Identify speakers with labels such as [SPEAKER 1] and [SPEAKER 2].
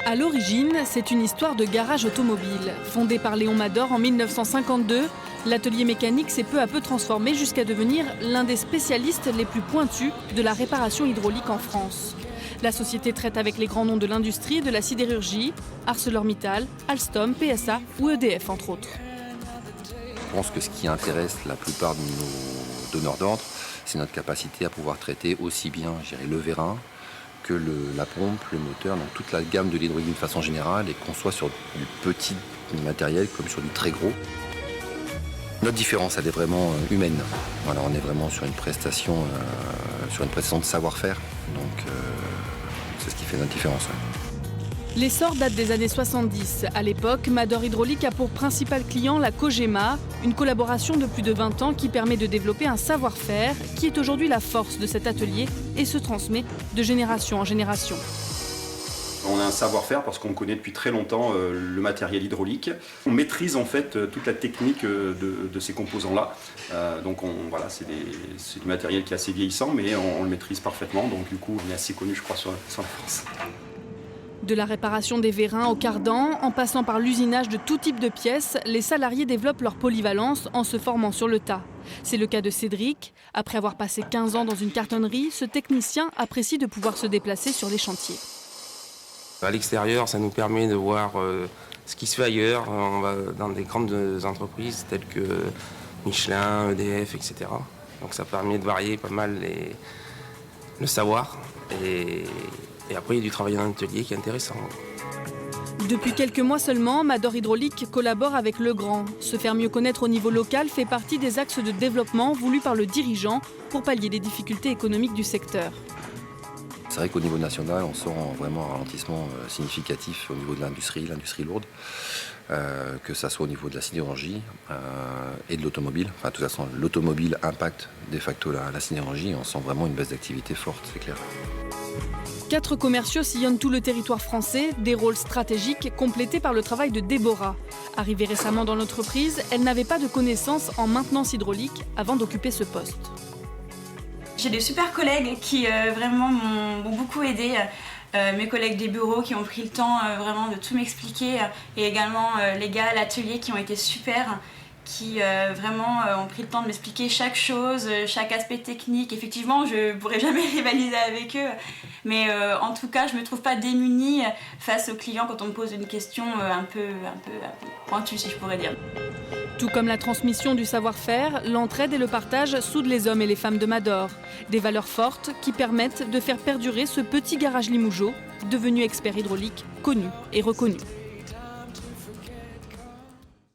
[SPEAKER 1] À l'origine, c'est une histoire de garage automobile. Fondé par Léon Mador en 1952, l'atelier mécanique s'est peu à peu transformé jusqu'à devenir l'un des spécialistes les plus pointus de la réparation hydraulique en France. La société traite avec les grands noms de l'industrie et de la sidérurgie, ArcelorMittal, Alstom, PSA ou EDF entre autres.
[SPEAKER 2] Je pense que ce qui intéresse la plupart de nos donneurs d'ordre, c'est notre capacité à pouvoir traiter aussi bien le vérin que la pompe, le moteur, donc toute la gamme de l'hydraulique d'une façon générale, et qu'on soit sur du petit matériel comme sur du très gros. Notre différence, elle est vraiment humaine. Voilà, on est vraiment sur une prestation de savoir-faire, donc c'est ce qui fait notre différence.
[SPEAKER 1] L'essor date des années 70. À l'époque, Mador Hydraulique a pour principal client la Cogema, une collaboration de plus de 20 ans qui permet de développer un savoir-faire qui est aujourd'hui la force de cet atelier et se transmet de génération en génération.
[SPEAKER 3] On a un savoir-faire parce qu'on connaît depuis très longtemps le matériel hydraulique. On maîtrise en fait toute la technique de ces composants-là. Donc c'est du matériel qui est assez vieillissant, mais on le maîtrise parfaitement. Donc du coup, on est assez connu, je crois, sur la France.
[SPEAKER 1] De la réparation des vérins au cardan, en passant par l'usinage de tout type de pièces, les salariés développent leur polyvalence en se formant sur le tas. C'est le cas de Cédric. Après avoir passé 15 ans dans une cartonnerie, ce technicien apprécie de pouvoir se déplacer sur les chantiers.
[SPEAKER 4] À l'extérieur, ça nous permet de voir ce qui se fait ailleurs. On va dans des grandes entreprises telles que Michelin, EDF, etc. Donc ça permet de varier pas mal le savoir. Et après, il y a du travail en atelier qui est intéressant.
[SPEAKER 1] Depuis quelques mois seulement, Mador Hydraulique collabore avec Legrand. Se faire mieux connaître au niveau local fait partie des axes de développement voulus par le dirigeant pour pallier les difficultés économiques du secteur.
[SPEAKER 2] C'est vrai qu'au niveau national, on sent vraiment un ralentissement significatif au niveau de l'industrie lourde, que ça soit au niveau de la sidérurgie et de l'automobile. Enfin, de toute façon, l'automobile impacte de facto la sidérurgie et on sent vraiment une baisse d'activité forte, c'est clair.
[SPEAKER 1] 4 commerciaux sillonnent tout le territoire français, des rôles stratégiques complétés par le travail de Déborah. Arrivée récemment dans l'entreprise, elle n'avait pas de connaissances en maintenance hydraulique avant d'occuper ce poste.
[SPEAKER 5] J'ai des super collègues qui vraiment m'ont beaucoup aidée. Mes collègues des bureaux qui ont pris le temps vraiment de tout m'expliquer et également les gars à l'atelier qui ont été super, qui vraiment ont pris le temps de m'expliquer chaque chose, chaque aspect technique. Effectivement, je ne pourrais jamais rivaliser avec eux, mais en tout cas, je ne me trouve pas démunie face aux clients quand on me pose une question un peu pointue, si je pourrais dire.
[SPEAKER 1] Tout comme la transmission du savoir-faire, l'entraide et le partage soudent les hommes et les femmes de Mador. Des valeurs fortes qui permettent de faire perdurer ce petit garage Limougeot, devenu expert hydraulique, connu et reconnu.